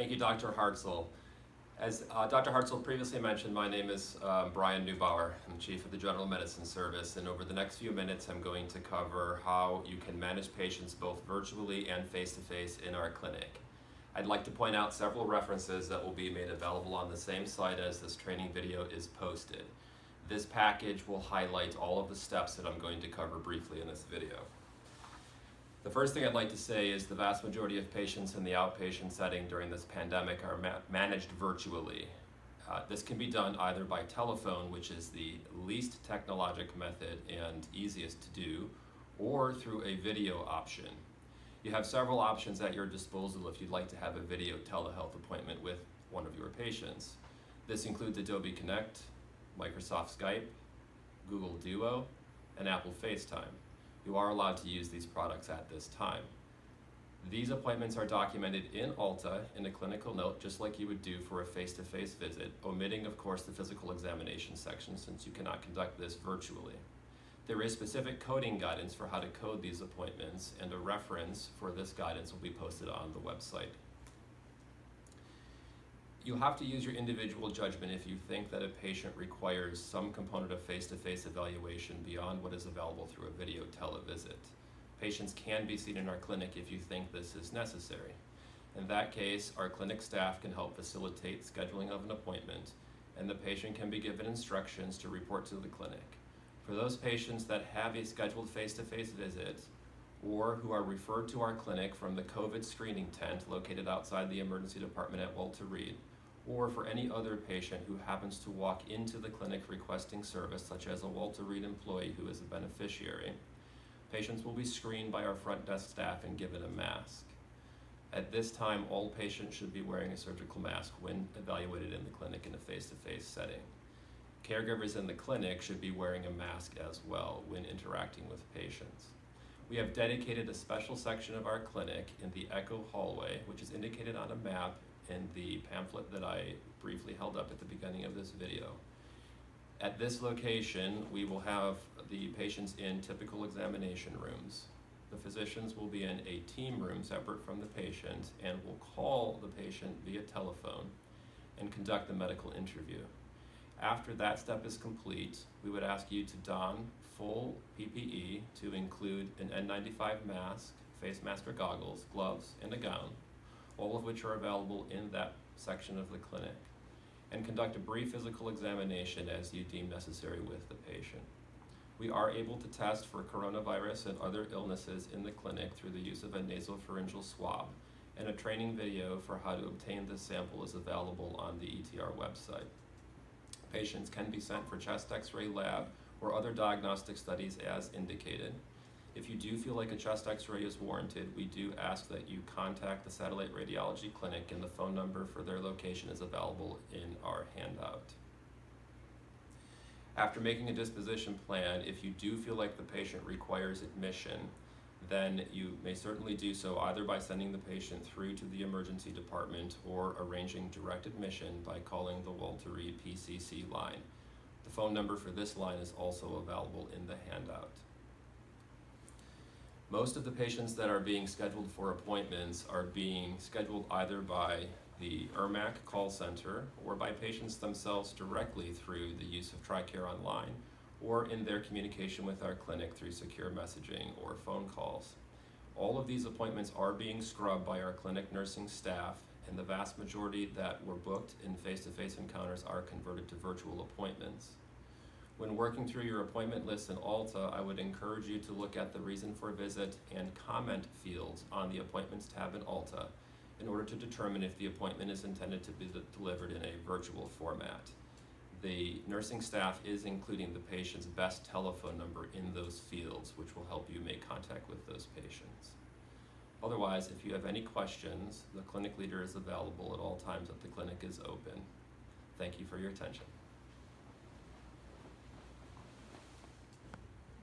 Thank you, Dr. Hartzell. As Dr. Hartzell previously mentioned, my name is Brian Neubauer. I'm Chief of the General Medicine Service, and over the next few minutes I'm going to cover how you can manage patients both virtually and face-to-face in our clinic. I'd like to point out several references that will be made available on the same site as this training video is posted. This package will highlight all of the steps that I'm going to cover briefly in this video. The first thing I'd like to say is the vast majority of patients in the outpatient setting during this pandemic are managed virtually. This can be done either by telephone, which is the least technologic method and easiest to do, or through a video option. You have several options at your disposal if you'd like to have a video telehealth appointment with one of your patients. This includes Adobe Connect, Microsoft Skype, Google Duo, and Apple FaceTime. You are allowed to use these products at this time. These appointments are documented in Alta in a clinical note, just like you would do for a face-to-face visit, omitting, of course, the physical examination section since you cannot conduct this virtually. There is specific coding guidance for how to code these appointments, and a reference for this guidance will be posted on the website. You'll have to use your individual judgment if you think that a patient requires some component of face-to-face evaluation beyond what is available through a video televisit. Patients can be seen in our clinic if you think this is necessary. In that case, our clinic staff can help facilitate scheduling of an appointment, and the patient can be given instructions to report to the clinic. For those patients that have a scheduled face-to-face visit, or who are referred to our clinic from the COVID screening tent located outside the emergency department at Walter Reed, or for any other patient who happens to walk into the clinic requesting service, such as a Walter Reed employee who is a beneficiary, patients will be screened by our front desk staff and given a mask. At this time, all patients should be wearing a surgical mask when evaluated in the clinic in a face-to-face setting. Caregivers in the clinic should be wearing a mask as well when interacting with patients. We have dedicated a special section of our clinic in the Echo hallway, which is indicated on a map in the pamphlet that I briefly held up at the beginning of this video. At this location, we will have the patients in typical examination rooms. The physicians will be in a team room separate from the patient and will call the patient via telephone and conduct the medical interview. After that step is complete, we would ask you to don full PPE to include an N95 mask, face mask or goggles, gloves, and a gown, all of which are available in that section of the clinic, and conduct a brief physical examination as you deem necessary with the patient. We are able to test for coronavirus and other illnesses in the clinic through the use of a nasopharyngeal swab, and a training video for how to obtain this sample is available on the ETR website. Patients can be sent for chest x-ray lab or other diagnostic studies as indicated. If you do feel like a chest x-ray is warranted, we do ask that you contact the satellite radiology clinic, and the phone number for their location is available in our handout. After making a disposition plan, if you do feel like the patient requires admission, then you may certainly do so either by sending the patient through to the emergency department or arranging direct admission by calling the Walter Reed PCC line. The phone number for this line is also available in the handout. Most of the patients that are being scheduled for appointments are being scheduled either by the ERMAC call center or by patients themselves directly through the use of TRICARE Online or in their communication with our clinic through secure messaging or phone calls. All of these appointments are being scrubbed by our clinic nursing staff, and the vast majority that were booked in face-to-face encounters are converted to virtual appointments. When working through your appointment list in Alta, I would encourage you to look at the reason for visit and comment fields on the appointments tab in Alta in order to determine if the appointment is intended to be delivered in a virtual format. The nursing staff is including the patient's best telephone number in those fields, which will help you make contact with those patients. Otherwise, if you have any questions, the clinic leader is available at all times that the clinic is open. Thank you for your attention.